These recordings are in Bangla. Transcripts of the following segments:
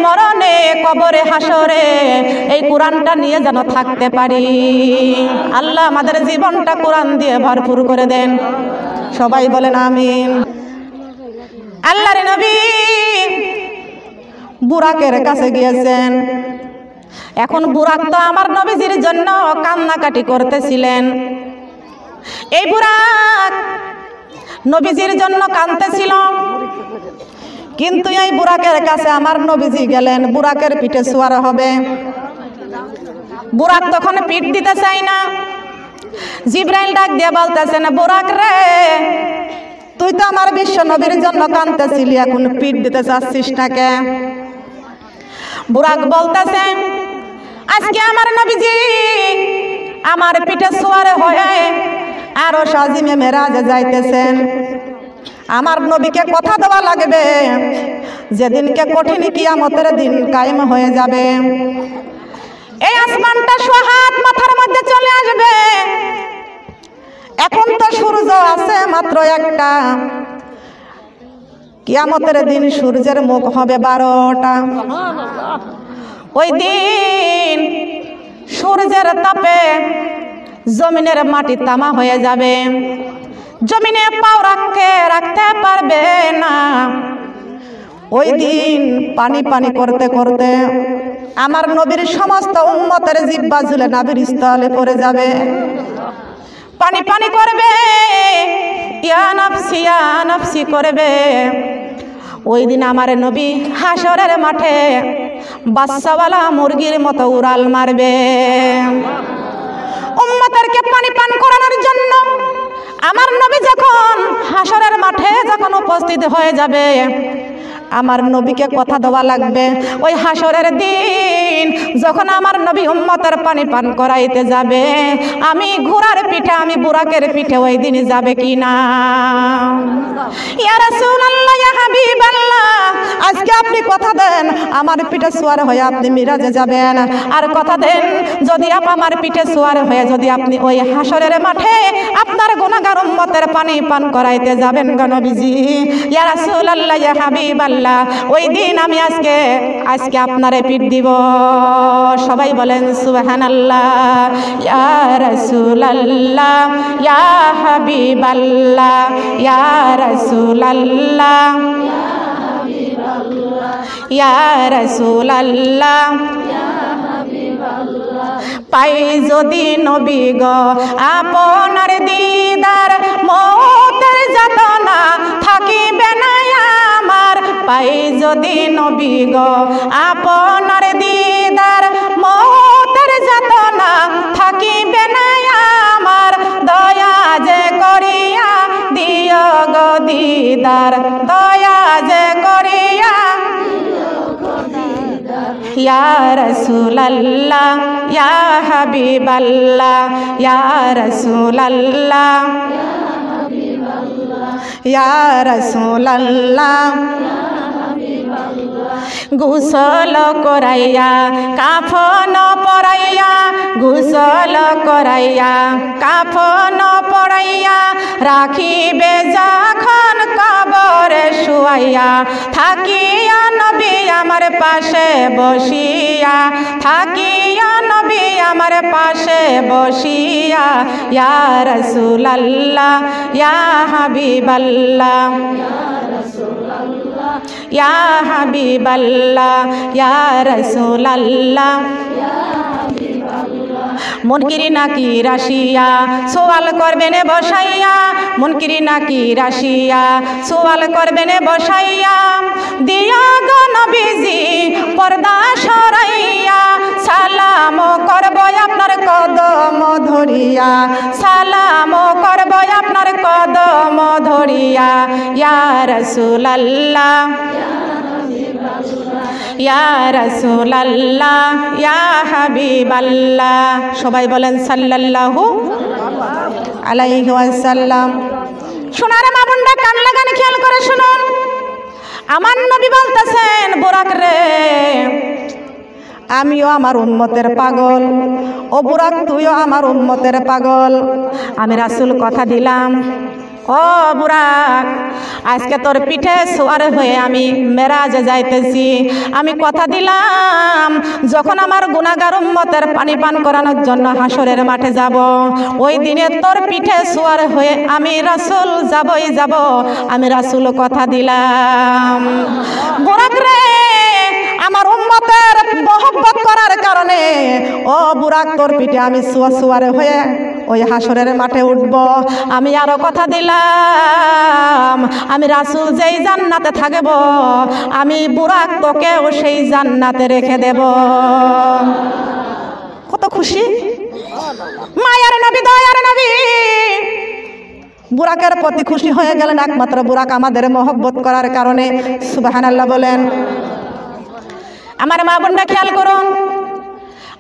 মরণে, কবরে, হাসরে এই কোরআনটা নিয়ে যেন থাকতে পারি। আল্লাহ আমাদের জীবনটা কোরআন দিয়ে ভরপুর করে দেন। সবাই বলেন আমিন। আল্লাহর নবী বুরাকের কাছে গিয়েছেন। এখন বুরাক তো আমার নবীজির জন্য কান্নাকাটি করতেছিলেন। এই বুরাক নবীজির জন্য কাঁদতেছিল, কিন্তু এই বুরাকের কাছে আমার নবীজি গেলেন, বুরাকের পিঠে সওয়ার হবে। বুরাক তখন পিঠ দিতে চাই না। জিব্রাইল ডাক দিয়ে বলতেছেন, বুরাক রে, তুই তো আমার বিশ্ব নবীর জন্য কাঁদতেছিলি, এখন পিঠ দিতে চাচ্ছিস না কে? বুরাক বলতেছে, আজকে আমার নবীজি আমার পিঠে সওয়ার হয়ে আরশ আজিমে মেরাজে যাইতেছেন। আমার নবীকে কথা দেওয়া লাগবে, যেদিনকে কঠিন কিয়ামতের দিন কায়েম হয়ে যাবে। এই আসমানটা সোহাত মাথার মধ্যে চলে আসবে। এখন তো সূর্য আছে মাত্র একটা, কিয়ামতের দিন সূর্যের মুখ হবে 12টা। ওই দিন সূর্যের তাপে জমিনের মাটি তামা হয়ে যাবে, জমিনে পাও রাখতে পারবে না। ওই দিন পানি পানি করতে করতে আমার নবীর সমস্ত উম্মতের জিহ্বা ঝুলে নাভির স্থলে পড়ে যাবে, পানি পানি করবে, ইয়া নাফসি করবে। ওই দিন আমার নবী হাসরের মাঠে বাচ্চাওয়ালা মুরগির মতো উড়াল মারবে। উম্মতদেরকে পানি পান করানোর জন্য আমার নবী যখন হাসরের মাঠে যখন উপস্থিত হয়ে যাবে, আমার নবীকে কথা দেওয়া লাগবে। ওই হাসরের দিন যখন আমার নবী উম্মতের পানি পান করাইতে যাবে, আমি ঘোড়ার পিঠে, আমি বুরাকের পিঠে ওই দিন যাবে কি না? ইয়া রাসূলুল্লাহ, ইয়া হাবিবাল্লাহ, আজকে আপনি কথা দেন আমার পিঠে সওয়ার হয়ে আপনি মিরাজে যাবেন। আর কথা দেন যদি আমার পিঠে সওয়ার হয়ে যদি আপনি ওই হাসরের মাঠে আপনার গুনাহগার উম্মতের পানি পান করাইতে যাবেন গো নবীজি। ইয়া রাসূলুল্লাহ, ইয়া হাবিবাল্লাহ, ওই দিন আমি আজকে আপনারে পিঠ দিব। সবাই বলেন সুবহানাল্লাহ। ইয়া রাসূলুল্লাহ, ইয়া হাবিবাল্লাহ, ইয়া রাসূলুল্লাহ, ইয়া রাসূলুল্লাহ, পাই যদি নবী গো আপনার দিদার, মওতের যাতনা থাকিবে না আমার। পাই যদি নবী গো আপনার দিদার, মওতের যাতনা থাকিবে না আমার। দয়া যে করিয়া দিও গো দিদার, দয়া যে করিয়া। ইয়া রাসূলুল্লাহ, ইয়া হাবিবাল্লাহ, ইয়া রাসূলুল্লাহ, ইয়া রাসূলুল্লাহ, গোসল করাইয়া কাফন পরাইয়া, গোসল করাইয়া কাফন পরাইয়া, রাখিবে যখন কবরে শুয়াইয়া, থাকিয়া নবী আমার পাশে বসিয়া, থাকিয়া নবী আমার পাশে বসিয়া। ইয়া রাসূলুল্লাহ, ইয়া হাবিবাল্লাহ, ইয়া হাবিবাল্লাহ, ইয়া রাসূলুল্লাহ। মুনকিরি নাকি রাশিয়া সওয়াল করবেন বসাইয়া, মুনকিরি নাকি রাশিয়া সওয়াল করবেন বসাইয়া। দিয়া গো নবীজি পর্দা সরাইয়া, সালাম করব আপনার কদম ধরিয়া, সালাম করব আপনার কদম ধরিয়া। ইয়া রাসূলুল্লাহ, ইয়া রাসূলুল্লাহ, ইয়া হাবিবাল্লাহ। সবাই বলেন সাল্লাল্লাহু আলাইহি ওয়াসাল্লাম। সোনার মা বোনরা কান লাগান খেয়াল করে শুনুন। আমার নবী বলতেছেন, বুরাক রে, আমিও আমার উম্মতের পাগল, ও বুরাক তুইও আমার উম্মতের পাগল। আমি রাসূল কথা দিলাম, ও বুরাক, আজকে তোর পিঠে সওয়ার হয়ে আমি মেরাজে যাইতেছি। আমি কথা দিলাম যখন আমার গুনাহগার উম্মতের পানি পান করানোর জন্য হাসরের মাঠে যাব, ওই দিনে তোর পিঠে সওয়ার হয়ে আমি রাসূল যাবই যাব। আমি রাসূল কথা দিলাম। বুরাক রে, আমার উম্মতের মহব্বত করার কারণে ও বুরাক তোর পিঠে আমি সওয়ারে হয়ে ওই হাসরের মাঠে উঠব। আমি আরো কথা দিলাম, আমি রাসূল যেই জান্নাতে থাকব, আমি বুরাক তোকেও সেই জান্নাতে রেখে দেব। কত খুশি মায়ার নবী, দয়ার নবী বুরাকের প্রতি খুশি হয়ে গেলেন, একমাত্র বুরাক আমাদের মহব্বত করার কারণে। সুবহানাল্লাহ বলেন। আমার মা বোনরা খেয়াল করুন,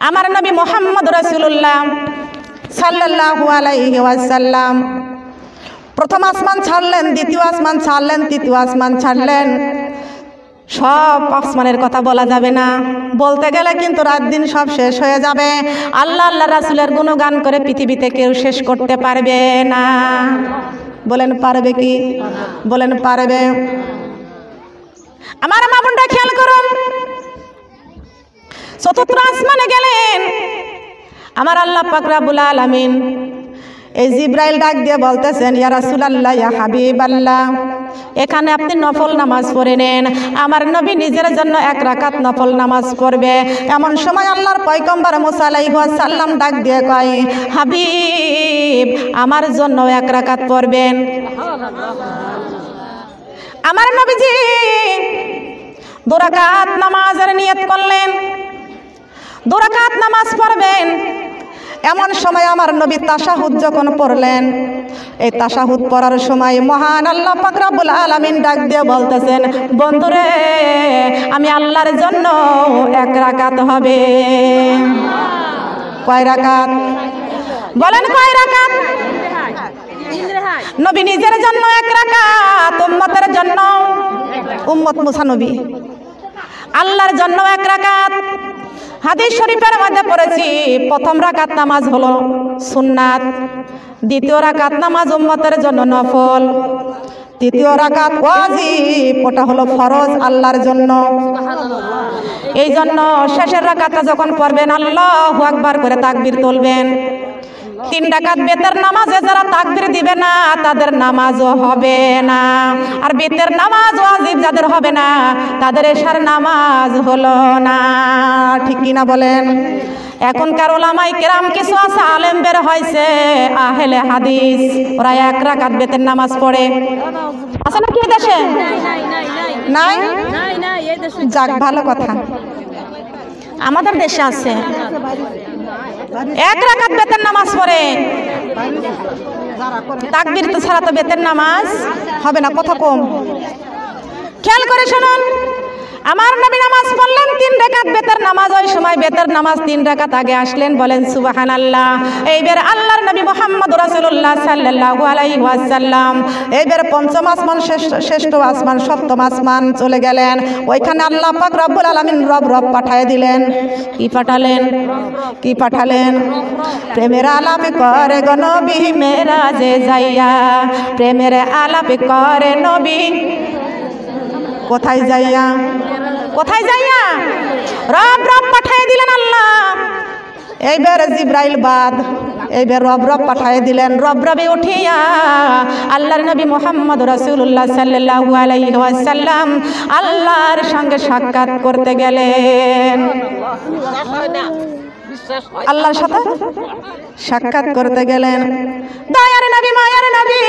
আমার নবী মুহাম্মদ রাসূলুল্লাহ সাল্লাল্লাহু আলাইহি ওয়াসাল্লাম প্রথম আসমান ছাড়লেন, দ্বিতীয় আসমান ছাড়লেন, তৃতীয় আসমান ছাড়লেন। সব আসমানের কথা বলা যাবে না, বলতে গেলে কিন্তু রাত দিন সব শেষ হয়ে যাবে। আল্লাহ আল্লাহ রাসূলের গুণগান করে পৃথিবীতে কেউ শেষ করতে পারবে না। বলেন পারবে কি? বলেন পারবে? আমার মা বোনরা খেয়াল করুন, চতুর্থ আসমানে গেলেন আমার আল্লাহ পাক রব্বুল আলামিন। এই জিব্রাইল ডাক দিয়ে বলতেছেন, ইয়া রাসূলুল্লাহ, ইয়া হাবিবাল্লাহ, এখানে আপনি নফল নামাজ পড়ে নেন। আমার নবী নিজের জন্য 1 রাকাত নফল নামাজ পড়বে। এমন সময় আল্লাহর পয়গম্বর মুসা আলাইহিস সালাম ডাক দিয়ে কয়, হাবিব, আমার জন্য 1 রাকাত পড়বেন। আমার নবীজি 2 রাকাত নামাজের নিয়ত করলেন, 2 রাকাত নামাজ পড়বেন। এমন সময় আমার নবী তাশাহুদ যখন পড়লেন, এই তাশাহুদ পড়ার সময় মহান আল্লাহ পাক রব্বুল আলামিন ডাক দিয়ে বলতেছেন, বন্ধুরে, আমি আল্লাহর জন্য 1 রাকাত হবে। কয় রাকাত? বলেন কয় রাকাত? নবী নিজের জন্য 1 রাকাত, উম্মতের জন্য, উম্মত মুসা নবী আল্লাহর জন্য 1 রাকাত। হাদিস শরীফের মধ্যে পড়েছি, প্রথম রাকাত নামাজ হলো সুন্নাত, দ্বিতীয় রাকাত নামাজ উম্মতের জন্য নফল, তৃতীয় রাকাত ওয়াজিব, ওটা হলো ফরজ আল্লাহর জন্য। এই জন্য শেষের রাকাতটা যখন পড়বেন আল্লাহু আকবার করে তাকবীর তুলবেন। 3 রাকাত বেতের নামাজে যারা তাকবীর দিবে না তাদের নামাজও হবে না, আর বেতের নামাজ ওয়াজিব যাদের হবে না তাদের এশার নামাজ হলো না। ঠিক কিনা বলেন? এখনকার উলামায়ে কেরাম কিছু আছে, আলেম বের হয়েছে, আহলে হাদিস, ওরা 1 রাকাত বেতের নামাজ পড়ে। আছে নাকি এই দেশে? নাই? যাক, ভালো কথা, আমাদের দেশে আছে। 1 রাকাত বেতের নামাজ পড়ে, তাকবীর তো ছাড়া তো বেতের নামাজ হবে না। কথা কম, খেয়াল করে শুনুন। আমার নবী নামাজ পড়লেন 3 রাকাত বেতের নামাজ। ওই সময় বেতের নামাজ 3 রাকাত আগে আসলেন। বলেন সুবহানাল্লাহ। এইবার আল্লাহর নবী মুহাম্মদ রাসূলুল্লাহ সাল্লাল্লাহু আলাইহি ওয়াসাল্লাম এইবার 5ম আসমান, শ্রেষ্ঠ আসমান, 7ম আসমান চলে গেলেন। ওইখানে আল্লাহ পাক রব্বুল আলামিন রব পাঠিয়ে দিলেন। কি পাঠালেন? কি পাঠালেন? প্রেমের আলাপ করে গো নবী মেরাজে যাইয়া, প্রেমের আলাপ করে নবী কোথায় যাইয়া? কোথায় যাইয়া? রব পাঠিয়ে দিলেন আল্লাহ। এইবার জিব্রাইল বাদ, এইবার রব পাঠিয়ে দিলেন। রবে উঠিয়া আল্লাহর নবী মুহাম্মদ রাসূলুল্লাহ সাল্লাল্লাহু আলাইহি ওয়াসাল্লাম আল্লাহর সঙ্গে সাক্ষাৎ করতে গেলেন। আল্লাহর সাথে সাক্ষাৎ করতে গেলেন। দয়ার নবী, মায়ার নবী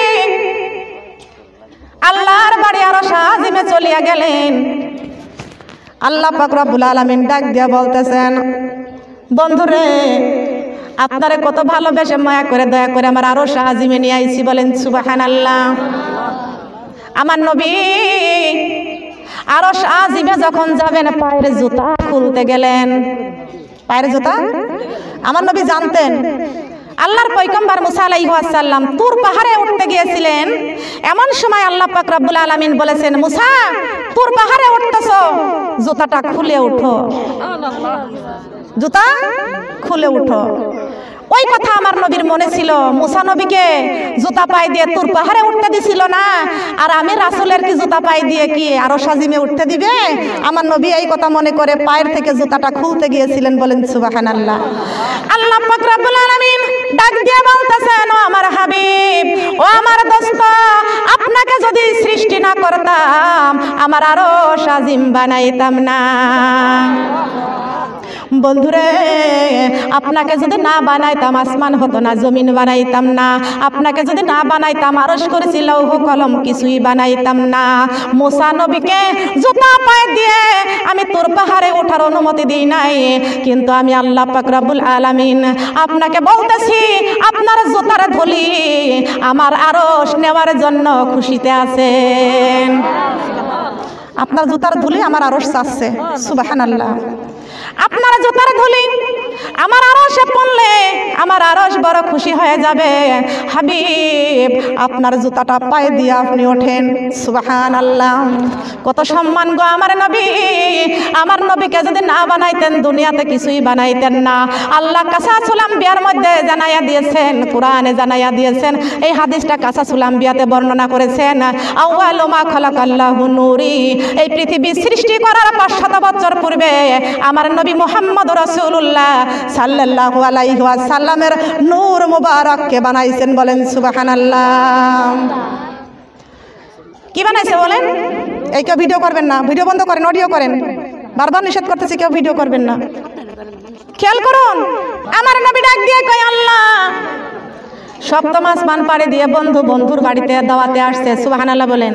আল্লাহর বাড়ি আরশ আজিমে চলিয়া গেলেন। আল্লাহ পাক রব্বুল আলামিন ডাক দিয়া বলতেছেন, বন্ধুরে, আপনারে কত ভালোবেসে মায়া করে দয়া করে আমার আরশ আজিমে নিয়ে আইছি। বলেন সুবহানাল্লাহ। আমার নবী আরশ আজিমে যখন যাবেন পায়ের জুতা খুলতে গেলেন। পায়ের জুতা আমার নবী জানতেন। আল্লাহর পয়গম্বর মুসা আলাইহিস সালাম তুর পাহাড়ে উঠতে গিয়েছিলেন। এমন সময় আল্লাহ পাক রব্বুল আলামিন বলেছেন, মুসা, তুর পাহাড়ে উঠতেছো, জুতাটা খুলে উঠো, জুতা খুলে উঠো। ওই কথা আমার নবীর মনে ছিল। মুসা নবীকে জুতা পায়ে দিয়ে তুর পাহাড়ে উঠতে দিছিল না, আর আমি রাসূলের কি জুতা পায়ে দিয়ে কি আরো সাজিমে উঠতে দিবে? আমার নবী এই কথা মনে করে পায়ের থেকে জুতাটা খুলতে গিয়েছিলেন। বলেন সুবহানাল্লাহ। আল্লাহ পাক রব্বুল আলামিন ডাক দিয়ে বলতেছেন, ও আমার হাবিব, ও আমার দোস্ত, আপনাকে যদি সৃষ্টি না করতাম আমার আরো সাজিম বানাইতাম না। বন্ধুরে, আপনাকে যদি না বানাইতাম আসমান হতো না, জমিন বানাইতাম না। আপনাকে যদি না বানাইতাম আরশ কুরসি লৌহ কলম কিছুই বানাইতাম না। মুসা নবীকে জুতা পায়ে দিয়ে আমি তুর পাহাড়ে ওঠার অনুমতি দিই নাই, কিন্তু আমি আল্লাহ পাক রব্বুল আলামিন আপনাকে বলতেছি, আপনার জুতার ধুলি আমার আরশ নেওয়ার জন্য খুশিতে আছেন। আপনার জুতার ধুলি আমার আরশ চাচ্ছে। সুবহানাল্লাহ। আপনার জুতার ধুলি আমার আরশে পড়লে আমার আরশ বড় খুশি হয়ে যাবে। হাবিব, আপনার জুতাটা পায়ে দিয়ে আপনি ওঠেন। সুবহানাল্লাহ। কত সম্মান গো আমার নবী। আমার নবীকে যদি না বানাইতেন দুনিয়াতে কিছুই বানাইতেন না। আল্লাহ কাসাসুল আম্বিয়ার মধ্যে জানাইয়া দিয়েছেন, কোরআনে জানাইয়া দিয়েছেন। এই হাদিসটা কাসাসুল আম্বিয়াতে বর্ণনা করেছেন। আউয়ালু মা খালাকাল্লাহু নূরি, এই পৃথিবী সৃষ্টি করার 500 বছর পূর্বে আমার নবী মুহাম্মদ রাসূলুল্লাহ সাল্লাল্লাহু আলাইহি ওয়াসাল্লামের নূর মুবারককে বানাইছেন। বলেন সুবহানাল্লাহ। কি বানাইছে বলেন? এই কেউ ভিডিও করবেন না, ভিডিও বন্ধ করেন, অডিও করেন। বারবার নিষেধ করতেছি, কেউ ভিডিও করবেন না। খেয়াল করুন, আমার নবী ডাক দিয়ে কয়, আল্লাহ সপ্তম আসমান পাড়ি দিয়ে বন্ধুর বাড়িতে দাওয়াতে আসছে। সুবহানাল্লাহ বলেন।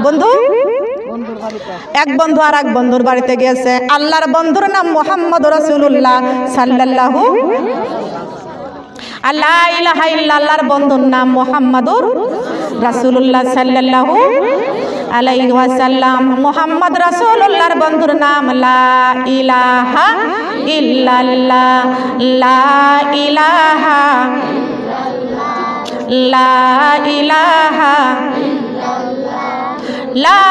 বন্ধু এক বন্ধু আর এক বন্ধুর বাড়িতে গিয়েছে। আল্লাহর বন্ধুর নাম মুহাম্মদ রাসূলুল্লাহ সাল্লাল্লাহু লা ইলাহা ইল্লাল্লাহর বন্ধুর নাম মুহাম্মাদুর রাসূলুল্লাহ সাল্লাল্লাহু আলাইহি ওয়াসাল্লাম। মুহাম্মদ রাসূলুল্লাহর বন্ধুর নাম লা ইলাহা ইল্লাল্লাহ, লা ইলাহা, লা ইলাহা, লা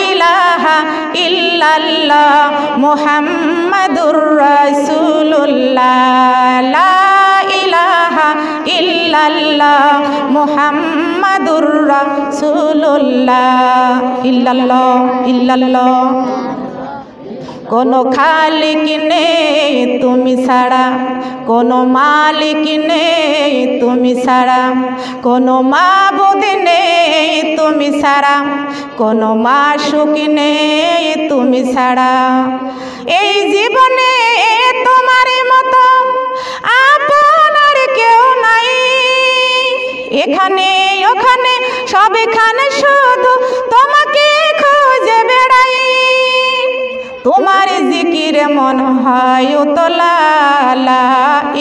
ইলাহা ইল্লাল্লাহ মুহাম্মাদুর রাসূলুল্লাহ, লা ইলাহা ইল্লাল্লাহ মুহাম্মাদুর রাসূলুল্লাহ। ইল্লাল্লাহ, ইল্লাল্লাহ। কোনো খালিক নেই তুমি ছাড়া, কোনো মালিক নেই তুমি ছাড়া, কোনো মাবুদ নেই তুমি ছাড়া, কোনো মাশুক নেই তুমি ছাড়া। এই জীবনে তোমার মতো আপনার কেউ নাই। এখানে ওখানে সবখানে শুধু তোমাকে খুঁজে বেড়াই। তোমার জিকিরে মন হয় উতলা, লা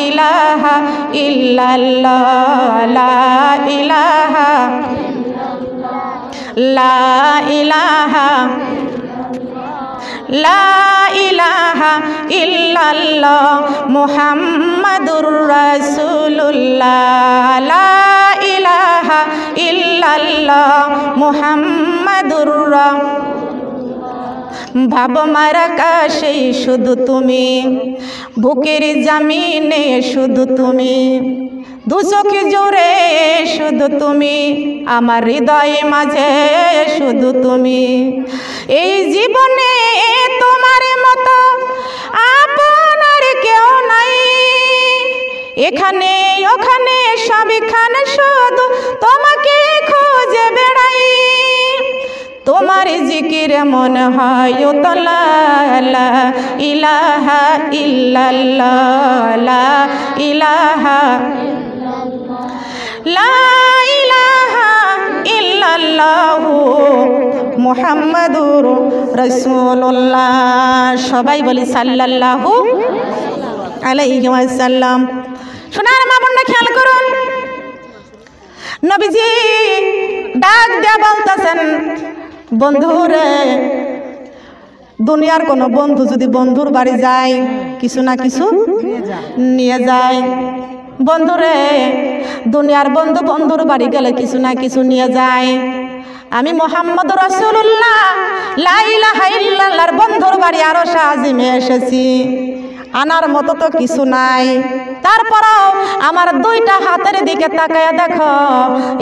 ইলাহা ইল্লাল্লাহ, লা ইলাহা, লা ইলাহা, লা ইলাহা ইল্লাল্লাহ মুহাম্মাদুর রাসূলুল্লাহ, লা ইলাহা ইল্লাল্লাহ মুহাম্মাদুর রাসূলুল্লাহ। ভাব মারা কাশে শুধু তুমি, বুকের জামিনে শুধু তুমি, দু চোখে জোরে শুধু তুমি, আমার হৃদয়ে মাঝে শুধু তুমি। এই জীবনে তোমার মতো আপনার কেউ নাই। এখানে ওখানে সবখানে শুধু তোমাকে খুঁজে বেড়াই। তোমার জিকিরে মন হয় উতলা, লা ইলাহা ইল্লাল্লাহ, লা ইলাহা, লা ইলাহা ইল্লাল্লাহু মুহাম্মাদুর রাসূলুল্লাহ। সবাই বলি সাল্লাল্লাহু আলাইহি ওয়াসাল্লাম। সোনার মা বোনরা খেয়াল করুন, নবীজি ডাক দিয়ে বলতেছেন, বন্ধুরে, দুনিয়ার কোনো বন্ধু যদি বন্ধুর বাড়ি যায় কিছু না কিছু নিয়ে যায়। বন্ধুরে, দুনিয়ার বন্ধু বন্ধুর বাড়ি গেলে কিছু না কিছু নিয়ে যায়। আমি মুহাম্মদ রাসূলুল্লাহ লা ইলাহা ইল্লাল্লাহর বন্ধুর বাড়ি আরশ আজিমে এসেছি। আনার মতো তো কিছু নাই। তারপরও আমার দুইটা হাতের দিকে তাকায়া দেখো,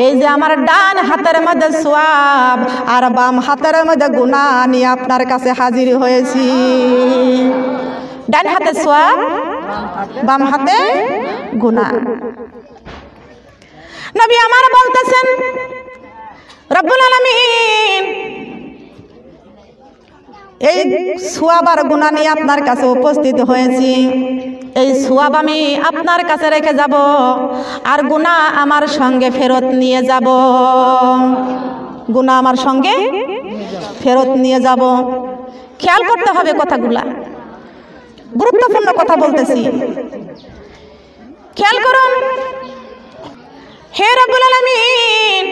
এই যে আমার ডান হাতের মধ্যে সওয়াব আর বাম হাতের মধ্যে গুনাহ নিয়ে আপনার কাছে হাজির হয়েছি। ডান হাতে সওয়াব, বাম হাতে গুনাহ। নবী আমার বলতেছেন, রব্বুল আলামিন এই সওয়াব আর গুনাহ নিয়ে আপনার কাছে উপস্থিত হয়েছি। এই সওয়াব আমি আপনার কাছে রেখে যাব আর গুনাহ আমার সঙ্গে ফেরত নিয়ে যাব। গুনাহ আমার সঙ্গে ফেরত নিয়ে যাব। খেয়াল করতে হবে কথাগুলা, গুরুত্বপূর্ণ কথা বলতেছি, খেয়াল করুন। হে রব্বুল আলামিন,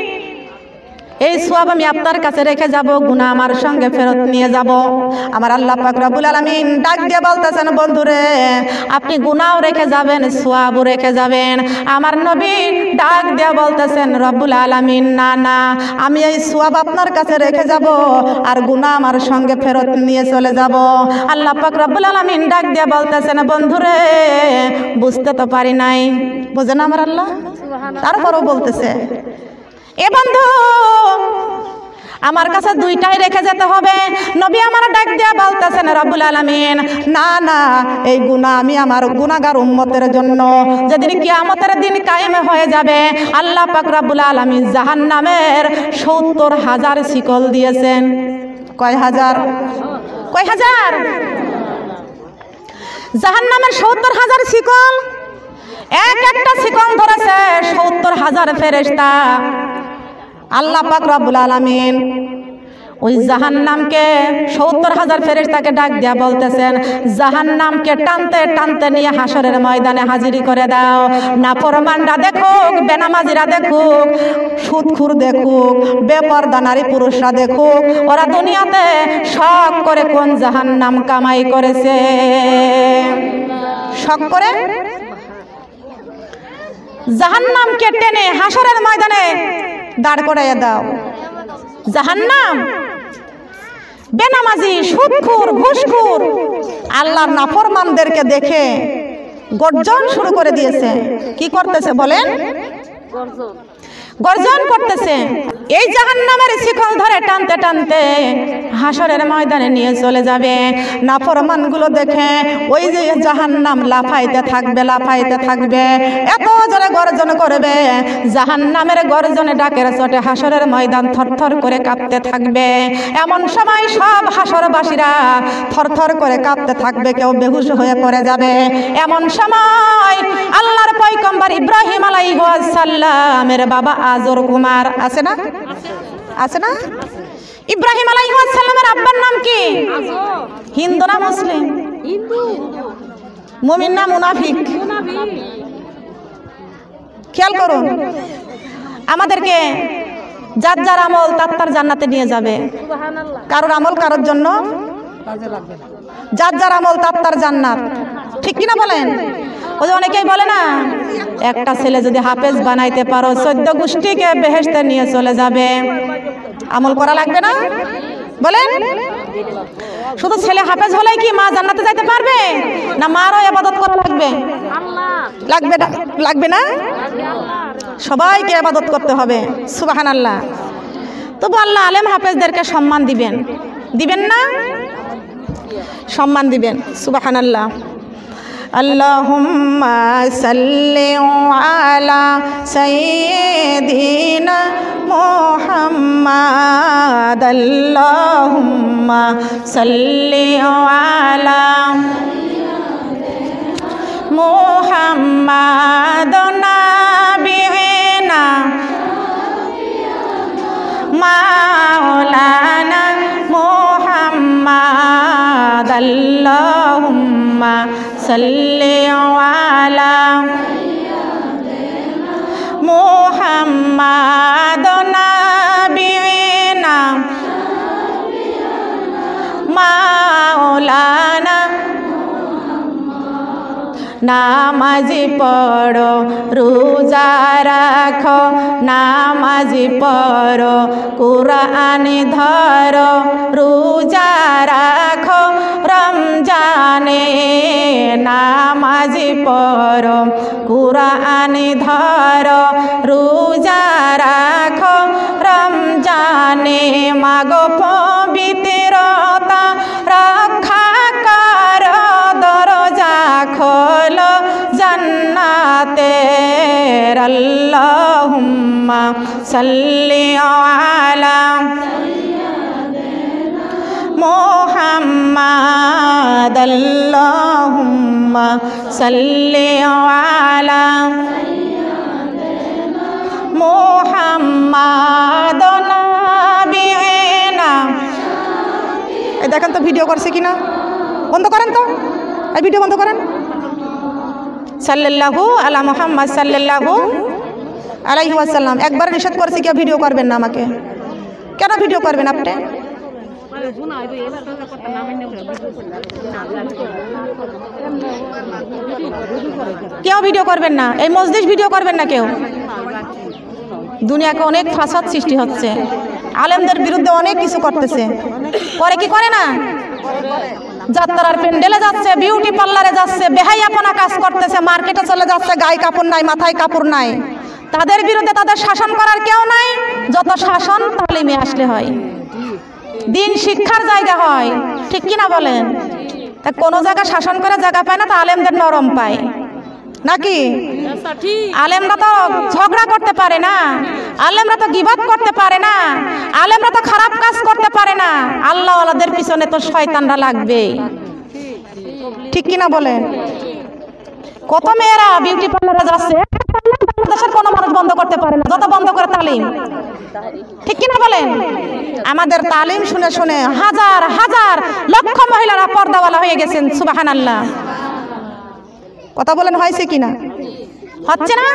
এই সওয়াব আমি আপনার কাছে রেখে যাব, গুনাহ আমার সঙ্গে ফেরত নিয়ে যাব। আমার আল্লাহ পাক রব্বুল আলামিন ডাক দিয়ে বলতেছেন, বন্ধুরে আপনি গুনাহও রেখে যাবেন, সওয়াবও রেখে যাবেন। আমার নবী ডাক দিয়ে বলতেছেন, রব্বুল আলামিন না না, আমি এই সওয়াব আপনার কাছে রেখে যাব আর গুনাহ আমার সঙ্গে ফেরত নিয়ে চলে যাব। আল্লাহ পাক রব্বুল আলামিন ডাক দিয়ে বলতেছেন, বন্ধুরে বুঝতে তো পারি নাই। বোঝেন আমার আল্লাহ? তারপরও বলতেছে, এ বন্ধু আমার কাছে দুইটাই রেখে যেতে হবে। নবী আমার ডাক দিয়া বলতেছেন, রব্বুল আলামিন না না, এই গুনাহ আমি আমার গুনাহগার উম্মতের জন্য যেদিন কিয়ামতের দিন কায়েম হয়ে যাবে, আল্লাহ পাক রব্বুল আলামিন জাহান্নামের ৭০,০০০ শিকল দিয়েছেন। কয় হাজার? কয় হাজার? জাহান্নামের ৭০,০০০ শিকল। এক একটা শিকল ধরেছে ৭০,০০০ ফেরেশতা। আল্লাহ পাক রব্বুল আলামিন ওই জাহান্নামকে ৭০,০০০ ফেরেশতাকে ডাক দিয়া বলতেছেন, জাহান্নামকে টানতে টানতে নিয়ে হাসরের ময়দানে হাজিরি করে দাও। নাফরমানরা দেখুক, বেনামাজিরা দেখুক, সুদখুর দেখুক, বেপরদা নারী পুরুষরা দেখুক, ওরা দুনিয়াতে শখ করে কোন জাহান্নাম কামাই করেছে। শখ করে জাহান্নামকে টেনে হাসরের ময়দানে দাঁড় করাইয়া দাও। জাহান্নাম বেনামাজি, সুদখোর, ঘুষখোর, আল্লাহর নাফরমানদেরকে দেখে গর্জন শুরু করে দিয়েছে। কি করতেছে বলেন? গর্জন করতেছে। এই জাহান্নামের শিকল ধরে টানতে টানতে হাসরের ময়দানে নিয়ে চলে যাবে। নাফরমানগুলো দেখে ওই যে জাহান্নাম লাফাইতে থাকবে, লাফাইতে থাকবে, এত জোরে গর্জন করবে, জাহান্নামের গর্জনে ডাকের চোটে হাসরের ময়দান থরথর করে কাঁপতে থাকবে। এমন সময় সব হাসরবাসীরা থরথর করে কাঁপতে থাকবে, কেউ বেহুশ হয়ে পড়ে যাবে। এমন সময় আল্লাহর পয়গম্বর ইব্রাহিম আলাইহিস সালামের বাবা আজর কুমার আছে না? আছে না? ইব্রাহিম আলাইহিস সালামের আব্বার নাম কি? হিন্দু না মুসলিম? মুমিন না মুনাফিক? খেয়াল করুন, আমাদেরকে যার যার আমল তার তার জান্নাতে নিয়ে যাবে। কারোর আমল কারোর জন্য যার যার আমল তার তার জান্নাত। ঠিক কিনা বলেন? ওই যে অনেকেই বলে না, একটা ছেলে যদি হাফেজ বানাইতে পারো 14 গোষ্ঠীকে বেহেশতে নিয়ে চলে যাবে। আমল করা লাগবে না? বলেন, শুধু ছেলে হাফেজ হলেই কি মা জান্নাতে যাইতে পারবে? না মারও ইবাদত করা লাগবে? লাগবে না? লাগবে না? সবাইকে ইবাদত করতে হবে। সুবহানাল্লাহ। তবু আল্লাহ আলেম হাফেজদেরকে সম্মান দিবেন, দিবেন না? সম্মান দিবেন। সুবহানাল্লাহ। আল্লাহুম্মা সাল্লি আলা সাইয়্যিদিনা মুহাম্মাদ। আল্লাহুম্মা সাল্লি আলা মুহাম্মাদ নাবিয়িনা মাওলানা মুহাম্মাদ। আল্লাহুম্মা সাল্লি আলা মুহাম্মাদ নাবিয়িনা মাওলানা। নামাজি পড়ো, রোজা রাখো, নামাজি পড়ো, কুরআন ধরো, রোজা রাখো, রমজানে নামাজি পড়ো, কুরআন ধরো, রোজা রাখো, রমজানে মাগো পবিত্রতা রক্ষা করো, দরজা খোলো জান্নাতের। আল্লাহুম্মা সাল্লি আলা মুহাম্মাদ, আল্লাহুম্মা সাল্লি আলা মুহাম্মাদ নাবিয়িনা। এই দেখেন তো ভিডিও করছে কিনা, বন্ধ করেন তো, এই ভিডিও বন্ধ করেন। সাল্লাল্লাহু আলা মুহাম্মাদ সাল্লাল্লাহু আলাইহি ওয়াসাল্লাম। একবার নিষেধ করেছে কেউ ভিডিও করবেন না আমাকে, কেন ভিডিও করবেন আপনি? কেউ ভিডিও করবেন না, এই মসজিদ ভিডিও করবেন না কেউ। দুনিয়াকে অনেক ফাসাদ সৃষ্টি হচ্ছে, আলেমদের বিরুদ্ধে অনেক কিছু করতেছে, করে কি করে না? যাত্রার প্যান্ডেলে যাচ্ছে, বিউটি পার্লারে যাচ্ছে, বেহাইয়াপনা কাজ করতেছে, মার্কেটে চলে যাচ্ছে, গায়ে কাপড় নাই, মাথায় কাপড় নাই। তাদের বিরুদ্ধে তাদের শাসন করার কেউ নাই। যত শাসন তালিমে আসলে হয়, দিন শিক্ষার জায়গা হয়, ঠিক কিনা বলেন? তা কোনো জায়গা শাসন করে জায়গা পায় না, তা আলেমদের নরম পায় নাকি? আলেমরা তো ঝগড়া করতে পারে না, আলেমরা তো গিবত করতে পারে না, আলেমরা তো খারাপ কাজ করতে পারে না। আল্লাহ ওয়ালাদের পিছনে তো শয়তানরা লাগবে, ঠিক কিনা বলেন? কত মেয়েরা বিউটি পার্লারে যাচ্ছে, বাংলাদেশের কোনো মানুষ বন্ধ করতে পারে না, যত বন্ধ করে তালিম, ঠিক কিনা বলেন? আমাদের তালিম শুনে শুনে হাজার হাজার লক্ষ মহিলারা পর্দাওয়ালা হয়ে গেছেন, সুবহানাল্লাহ। কথা বলেন, হয়েছে কিনা? হচ্ছে না?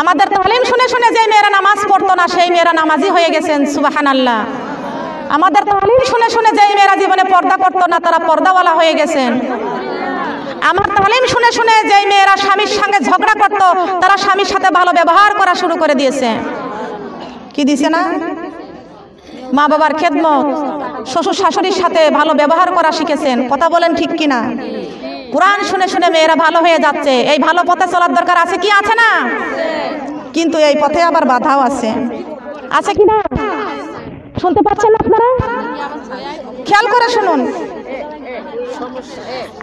আমাদের তালিম শুনে শুনে যে মেয়েরা নামাজ পড়তো না, সেই মেয়েরা নামাজি হয়ে গেছেন, সুবহানাল্লাহ। আমাদের তালিম শুনে শুনে যে মেয়েরা জীবনে পর্দা করতো না, তারা পর্দাওয়ালা হয়ে গেছেন। আমার তালিম শুনে শুনে যে মেয়েরা স্বামীর সঙ্গে ঝগড়া করতো, তারা স্বামীর সাথে ভালো ব্যবহার করা শুরু করে দিয়েছে। কি দিছে না? মা বাবার খেদমত, শ্বশুর শাশুড়ির সাথে ভালো ব্যবহার করা শিখেছেন। কথা বলেন, ঠিক কিনা? কোরআন শুনে শুনে মেয়েরা ভালো হয়ে যাচ্ছে। এই ভালো পথে চলার দরকার আছে কি আছে না? কিন্তু এই পথে আবার বাধাও আছে, আছে কিনা? শুনতে পাচ্ছেন আপনারা? খেয়াল করে শুনুন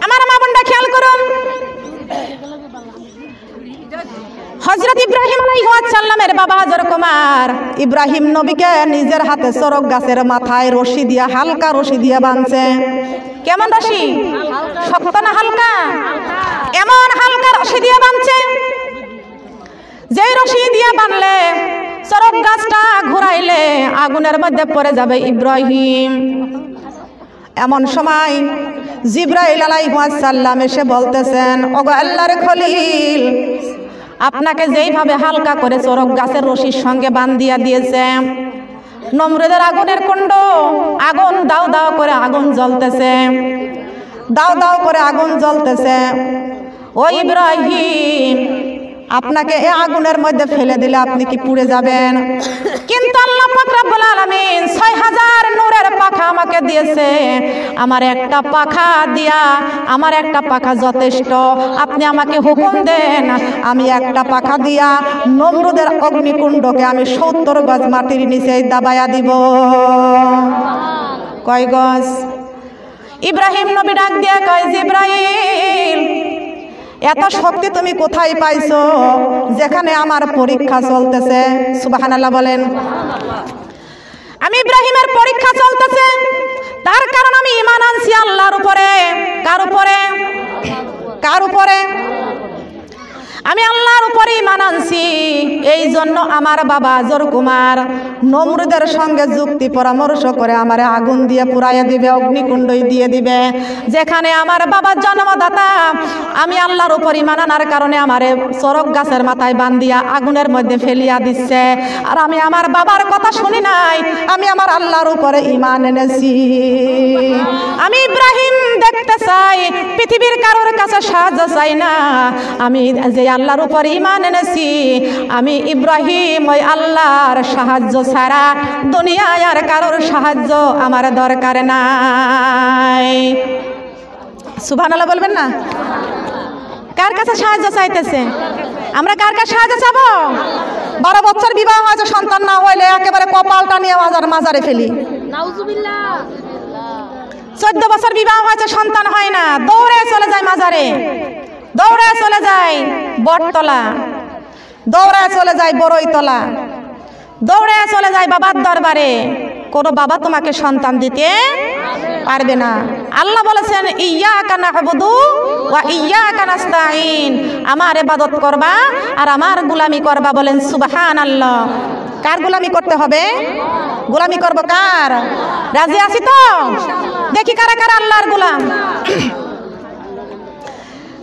আমার মা বোনরা, খেয়াল করুন। হযরত ইব্রাহিম আলাইহিস সালামের বাবা হযরত কুমার ইব্রাহিম নবীকে নিজের হাতে চরক গাছের মাথায় রশি দিয়া, হালকা রশি দিয়ে বাঁধছে। কেমন রশি? শক্ত না হালকা? এমন হালকা রশি দিয়ে বাঁধছে, যেই রশি দিয়ে বাঁধলে চরক গাছটা ঘুরাইলে আগুনের মধ্যে পড়ে যাবে ইব্রাহিম। এমন সময় জিবরাইল আলাইহিস সালাম এসে বলতেছেন, ওগো আল্লাহর খলিল, আপনাকে যেইভাবে হালকা করে চরক গাছের রশির সঙ্গে বাঁধিয়া দিয়েছে, নমরুদের আগুনের কুণ্ড, আগুন দাও দাও করে আগুন জ্বলতেছে, দাও দাও করে আগুন জ্বলতেছে। ও ইব্রাহিম, আপনাকে এই আগুনের মধ্যে ফেলে দিলে আপনি কি পুড়ে যাবেন? কিন্তু আল্লাহ পাক রব্বুল আলামিন 6000 নূরের পাখা আমাকে দিয়েছে। আমার একটা পাখা দিয়া, আমার একটা পাখা যথেষ্ট। আপনি আমাকে হুকুম দেন, আমি একটা পাখা দিয়া নমরুদের অগ্নিকুণ্ডকে আমি 70 গজ মাটির নিচে দাবায়া দিব। কয় গজ? ইব্রাহিম নবী ডাক দিয়া কয়, জিবরাইল, এত শক্তি তুমি কোথায় পাইছো যেখানে আমার পরীক্ষা চলতেছে? সুবহানাল্লাহ বলেন। আমি ইব্রাহিমের পরীক্ষা চলতেছে, তার কারণ আমি ঈমান আনছি আল্লাহর উপরে। কার উপরে? কার উপরে? আমি আল্লাহর উপরে ঈমান আনছি। এই জন্য আমার বাবা হযরত কুমার নমরুদের সঙ্গে যুক্তি পরামর্শ করে আমারে আগুন দিয়ে পুড়াইয়া দিবে, অগ্নিকুণ্ডই দিয়ে দিবে। যেখানে আমার বাবার জন্মদাতা, আমি আল্লাহর উপর ঈমান আনার কারণে আমারে চরক গাছের মাথায় বান্ধিয়া আগুনের মধ্যে ফেলিয়া দিচ্ছে। আর আমি আমার বাবার কথা শুনি নাই, আমি আমার আল্লাহর উপরে ঈমান এনেছি। আমি ইব্রাহিম দেখতে চাই, পৃথিবীর কারোর কাছে সাহায্য চাই না। আমি যে আল্লাহর উপর ঈমান এনেছি, আমি ইব্রাহিম ওই আল্লাহর সাহায্য ছাড়া দুনিয়ায় আর কারোর সাহায্য আমার দরকার নাই। সুবহানাল্লাহ বলবেন না? কার কাছে সাহায্য চাইতেছে? আমরা কার কাছে সাহায্য চাবো? 12 বছর বিবাহ হয়েছে, সন্তান না হইলে একেবারে কপালটা নিয়ে মাজারে ফেলি। 14 বছর বিবাহ হয়েছে, সন্তান হয় না, দৌড়ে চলে যায় মাজারে, দৌড়ে চলে যায় বটতলা, দৌড়ে চলে যায় বড়ইতলা, দৌড়ে চলে যায় বাবার দরবারে। কোনো বাবা তোমাকে সন্তান দিতে পারবে না। আল্লাহ বলেছেন ইয়্যাকা না'বুদু ওয়া ইয়্যাকা নাস্তাঈন, আমার ইবাদত করবা আর আমার গোলামি করবা। বলেন সুবহানাল্লাহ। কার গোলামি করতে হবে? গোলামি করব কার? রাজি আছি তো? দেখি কারা কারা আল্লাহর গোলাম।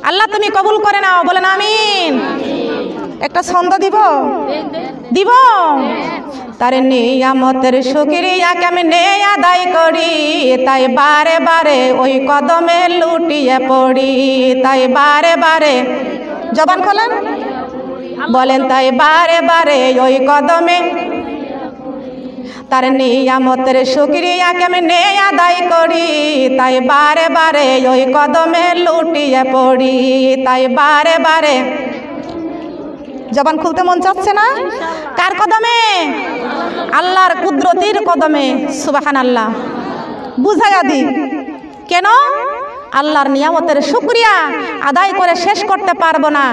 আল্লাহ তুমি কবুল করে নাও, বলেন আমিন। একটা ছন্দ দিব? দিব। তার নিয়ামতের শুকরিয়া কেমনে আদায় করি, তাই বারে বারে ওই কদমে লুটিয়ে পড়ি, তাই বারে বারে, জবান খোলেন, বলেন তাই বারে বারে ওই কদমে, তার নিয়ামতের শুকরিয়া কেমনে আদায় করি, তাই বারে বারে ওই কদমে লুটিয়ে পড়ি, তাই বারে বারে। জবান খুলতে মন চাচ্ছে না? কার কদমে? আল্লাহর কুদরতির কদমে। সুবহানাল্লাহ। বুঝাইয়া দি কেন? আল্লাহর নিয়ামতের শুকরিয়া আদায় করে শেষ করতে পারবো না।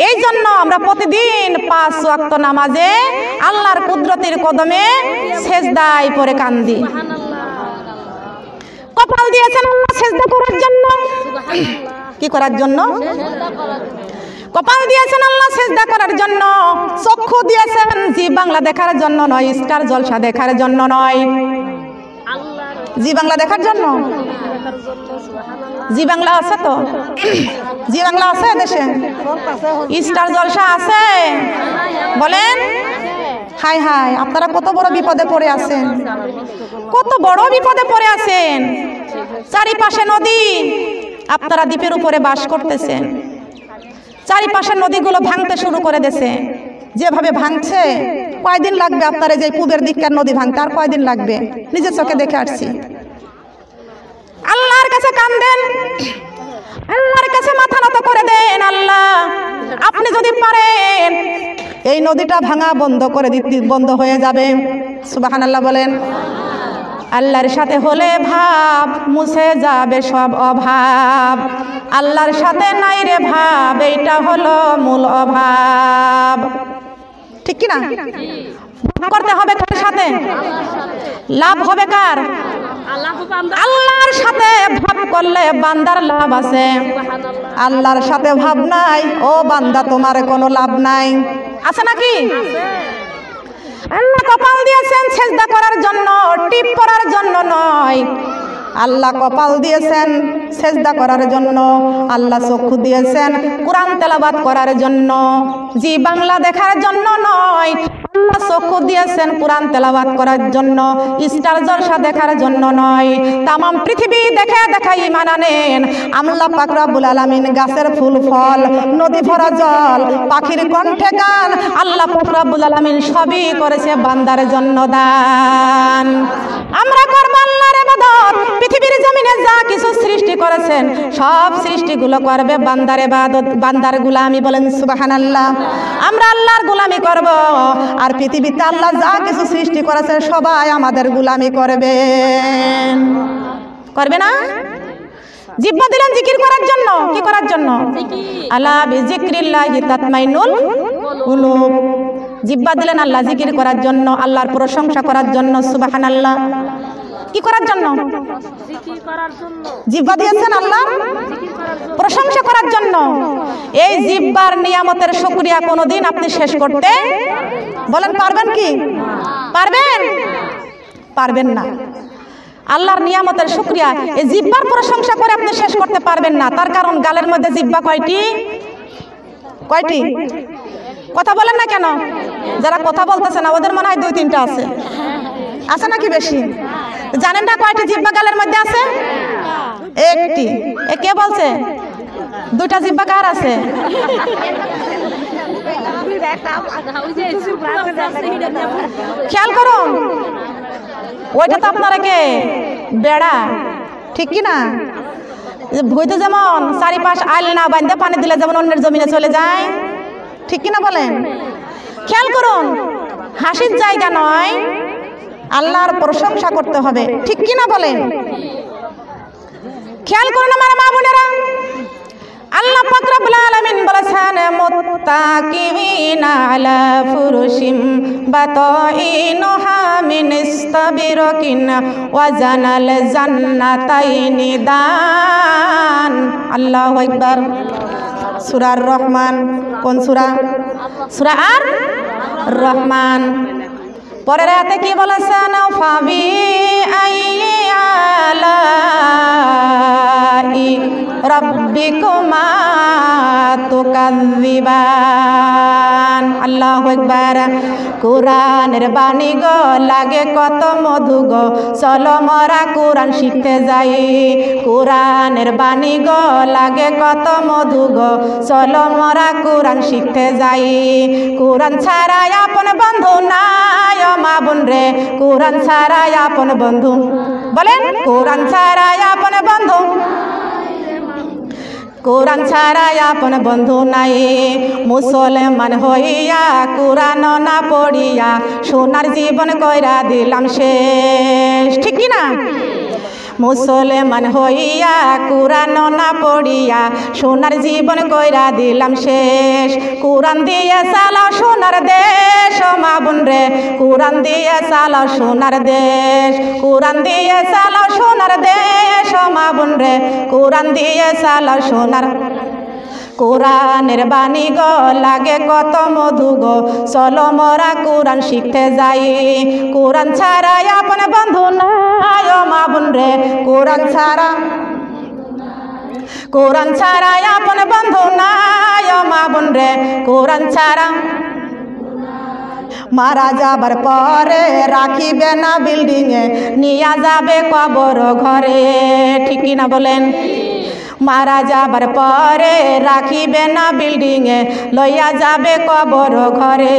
এই জন্য আমরা প্রতিদিন 5 ওয়াক্ত নামাজে আল্লাহর কুদরতির কদমে সেজদায় পড়ে কান্দি। কপাল দিয়েছেন আল্লাহ সেজদা করার জন্য। কি করার জন্য? কপাল দিয়েছেন আল্লাহ সেজদা করার জন্য। চক্ষু দিয়েছেন জি বাংলা দেখার জন্য নয়, স্টার জলসা দেখার জন্য নয়, জি বাংলা দেখার জন্য। জি বাংলা আছে তো? জি বাংলা আছে দেশে? স্টার জলসা আছে? বলেন হাই হাই, আপনারা কত বড় বিপদে পড়ে আছেন, কত বড় বিপদে পড়ে আছেন। চারিপাশে নদী, আপনারা দ্বীপের উপরে বাস করতেছেন। চারিপাশের নদীগুলো ভাঙতে শুরু করে দিয়েছে। যেভাবে ভাঙছে, কয়দিন লাগবে আপনারা যে পূবের দিককার নদী ভাঙতে? আর কয়দিন লাগবে? নিজের চোখে দেখে আসছি। আল্লাহর কাছে কান্দেন, আল্লাহর কাছে মাথা নত করে দেন। আল্লাহ আপনি যদি পারেন এই নদীটা ভাঙা বন্ধ করে দিতে, বন্ধ হয়ে যাবে। সুবহানাল্লাহ বলেন। আল্লাহর সাথে হলে ভাব মুছে যাবে সব অভাব, আল্লাহর সাথে নাই রে ভাব, এইটা হলো মূল অভাব। ঠিক কি না? করতে হবে কার সাথে? লাভ হবে কার? আল্লাহর সাথে ভাব করলে বান্দার লাভ আছে। আল্লাহর সাথে ভাব নাই, ও বান্দা তোমার কোনো লাভ নাই। আছে নাকি? আল্লাহ কপাল দিয়েছেন সেজদা করার জন্য, টিপ পড়ার জন্য নয়। আল্লাহ কপাল দিয়েছেন সেজদা করার জন্য। আল্লাহ চক্ষু দিয়েছেন কোরআন তেলাওয়াত করার জন্য, জি বাংলা দেখার জন্য নয়। আল্লাহ চক্ষু দিয়েছেন কোরআন তেলাওয়াত করার জন্য, স্টার জলসা দেখার জন্য নয়। তামাম পৃথিবী দেখে দেখাই ঈমান আনেন। আল্লাহ পাক রব্বুল আলামিন গাছের ফুল ফল, নদী ভরা জল, পাখির কণ্ঠে গান, আল্লাহ পাক রব্বুল আলামিন সবই করেছে বান্দার জন্য দান। আমরা করব আল্লাহর ইবাদত। পৃথিবীর জমিনে যা কিছু সৃষ্টি করেছেন সব সৃষ্টিগুলো করবে বান্দার ইবাদত, বান্দার গোলামি। বলেন সুবহানাল্লাহ। আমরা আল্লাহর গোলামি করব, আর পৃথিবীতে আল্লাহ যা কিছু সৃষ্টি করেছেন সবাই আমাদের গোলামি করবে। করবে না? জিহ্বা দিলেন জিকির করার জন্য। কি করার জন্য? আলা বিযিকরিল্লাহি তাতমাইনুল কুলুব। জিহ্বা দিলেন আল্লাহ জিকির করার জন্য, আল্লাহর প্রশংসা করার জন্য। সুবহানাল্লাহ। কি করার জন্য? জিহ্বা দিয়েছেন আল্লাহ প্রশংসা করার জন্য। এই জিহ্বার নিয়ামতের শুকরিয়া কোনোদিন আপনি শেষ করতে বলেন পারবেন কি? পারবেন? পারবেন না। আল্লাহর নিয়ামতের শুকরিয়া এই জিহ্বার প্রশংসা করে আপনি শেষ করতে পারবেন না। তার কারণ গালের মধ্যে জিহ্বা কয়টি? কয়টি? কথা বলেন না কেন? যারা কথা বলতেছে না ওদের মনে হয় 2-3টা আছে। আছে নাকি বেশি? জানেন না কয়টি জিহ্বা গালের মধ্যে আছে? একটি। এ কে বলছে? 2টা জিহ্বা কার আছে? খেয়াল করুন, ওইটা তো আপনারা কে বেড়া, ঠিক কি না? ভুইতে যেমন চারিপাশ আইল না বাঁধতে পানি দিলে যেমন অন্যের জমিনে চলে যায়, ঠিক কিনা বলেন? খেয়াল করুন, হাসির জায়গা নয়, আল্লাহর প্রশংসা করতে হবে, ঠিক কিনা বলেন? খেয়াল করুন আমার মা বোনেরা, আল্লাহ পাক রব্বুল আলামিন বলেছেন মুত্তাকিনা আলা ফুরুশিম বাতাইনুহা মিন ইস্তাবরাকিন ওয়া জানাল জান্নাতাইনি দান। আল্লাহু আকবার। সূরা আর রহমান, কোন সূরা? সূরা আর রহমান। পরের আয়াতে কি বলেছেন? ফাবি আইয়ি আলাই রাব্বিকুমা তুকাযযিবান। আল্লাহু আকবার। কোরআনের বাণী গো লাগে কত মধু গো, চলো মোরা কোরআন শিখতে যাই। কোরআনের বাণী গো লাগে কত মধু গো, চলো মোরা কোরআন শিখতে যাই। কোরআন ছাড়া আপন বন্ধু নাই ও মা বোন রে, কোরআন ছাড়া আপন বন্ধু, বলেন কোরআন ছাড়া আপন বন্ধু, কোরআন ছাড়া আপন বন্ধু নাই। মুসলমান হইয়া কোরআন না পড়িয়া সোনার জীবন কইরা দিলাম শেষ, ঠিক কিনা? মুসলমান হইয়া কোরআন না পড়িয়া সোনার জীবন কইরা দিলাম শেষ। কোরআন দিয়ে চালাও সোনার দেশ ও মা বোন রে, কোরআন দিয়ে চালাও সোনার দেশ, কোরআন দিয়ে চালাও সোনার দেশ ও মা বোন রে, কোরআন দিয়ে চালাও সোনার। কোরআনের বাণী গো লাগে কত মধু গো, চলো মোরা কোরআন শিখতে যাই। কোরআন ছাড়া আপন বন্ধু নাই ও মা বোন রে, কোরআন ছাড়া, কোরআন ছাড়া আপন বন্ধু নাই ও মা বোন রে, কোরআন ছাড়া। মারা যাবার পরে রাখিবে না বিল্ডিং এ, নিয়া যাবে কবর ঘরে, ঠিক কিনা বলেন? মারা যাবার পরে রাখিবে না বিল্ডিং এ, লইয়া যাবে কবর ঘরে।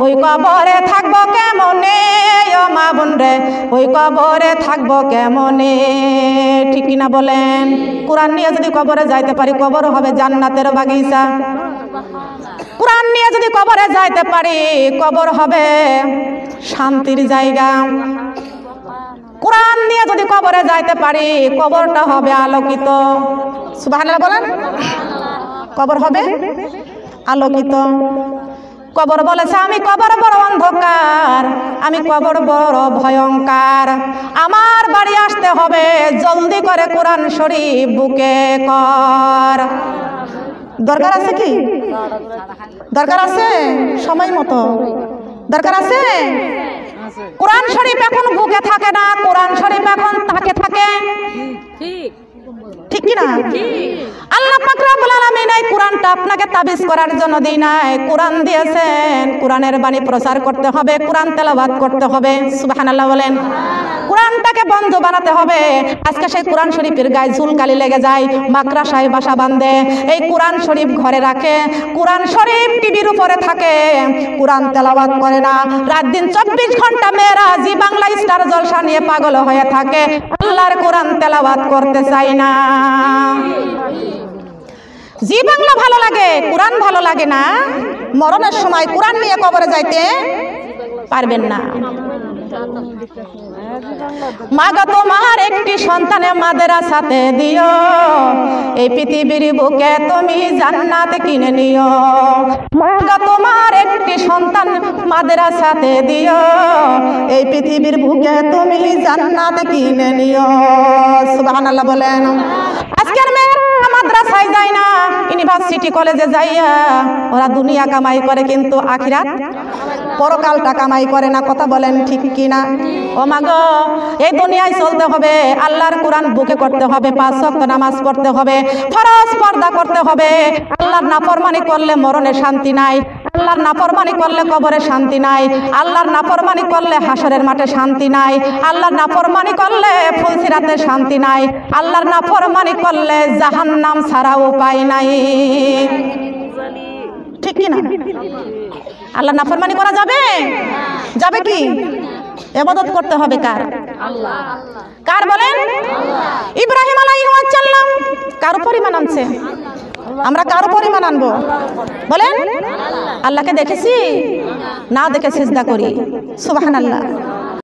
ওই কবরে থাকবো কেমনে ও মা বোন রে, ওই কবরে থাকবো কেমনে, ঠিক কিনা বলেন? কোরআন নিয়ে যদি কবরে যাইতে পারি, কবর হবে জান্নাতের বাগিচা। কোরআন নিয়ে যদি কবরে যাইতে পারি, কবর হবে শান্তির জায়গা। কোরআন নিয়ে যদি কবরে যাইতে পারি, কবরটা হবে আলোকিত। সুবহানাল্লাহ বলেন। কবর হবে আলোকিত। কবর বলেছে আমি কবর বড় অন্ধকার, আমি কবর বড় ভয়ঙ্কর, আমার বাড়ি আসতে হবে জলদি করে কোরআন শরীফ বুকে কর। দরকার আছে কি? দরকার আছে সময় মতো, দরকার আছে। কোরআন শরীফ এখন বুকে থাকে না, কোরআন শরীফ এখন তাকে থাকে, ঠিক কি না? আল্লাহ পাক রব্বুল আলামিন এই কোরআনটা আপনাকে তাবিজ করার জন্য দেই নাই, কোরআন দিয়েছেন কোরআনের বাণী প্রচার করতে হবে, কোরআন তেলাওয়াত করতে হবে। সুবহানাল্লাহ বলেন। কোরআনটাকে বন্ধু বানাতে হবে। আজকে সেই কোরআন শরীফের গায়ে ঝুলকালি লেগে যায়, মাকড়াসায় বাসা বাঁধে, এই কোরআন শরীফ ঘরে রাখে, কোরআন শরীফ টিভির উপরে থাকে, কোরআন তেলাওয়াত করে না, রাত দিন 24 ঘন্টা মেয়েরা জি বাংলা স্টার জলসা নিয়ে পাগল হয়ে থাকে, আল্লাহর কোরআন তেলাওয়াত করতে চায় না। জি বাংলা ভালো লাগে, কোরআন ভালো লাগে না, মরণের সময় কোরআন নিয়ে কবরে যাইতে পারবেন না। মাগো তোমার একটি সন্তানে মাদ্রাসাতে দিও, এই পৃথিবীর বুকে তুমি জান্নাত কিনে নিও। মাগো তোমার একটি সন্তান মাদ্রাসাতে দিও, এই পৃথিবীর বুকে তুমি জান্নাত কিনে নিও। সুবহানাল্লাহ বলেন। আজকের মেয়েরা মাদ্রাসায় যায় না, ইউনিভার্সিটি কলেজে যাইয়া ওরা দুনিয়া কামাই করে, কিন্তু আখিরাত পরকালটা কামাই করে না। কথা বলেন ঠিক কিনা? ও মাগো, এই দুনিয়ায় চলতে হবে, আল্লাহর কোরআন বুকে করতে হবে, 5 ওয়াক্ত নামাজ পড়তে হবে, ফরজ পর্দা করতে হবে। আল্লাহর নাফরমানি করলে মরণে শান্তি নাই, আল্লাহর নাফরমানি করলে কবরে শান্তি নাই, আল্লাহর নাফরমানি করলে হাসরের মাঠে শান্তি নাই, আল্লাহর নাফরমানি করলে ফুলসিরাতে শান্তি নাই, আল্লাহর নাফরমানি করলে জাহান্নাম ছাড়া উপায় নাই, ঠিক কি না? আল্লাহ নাফরমানি করা যাবে? যাবে কি? ইবাদত করতে হবে কার? আল্লাহ। কার বলেন? ইব্রাহিম আলাইহিস সালাম কার উপর ঈমান আনছে? আমরা কার উপর ঈমান আনবো বলেন? আল্লাহকে দেখেছি না দেখে সিজদা করি? সুবহানাল্লাহ।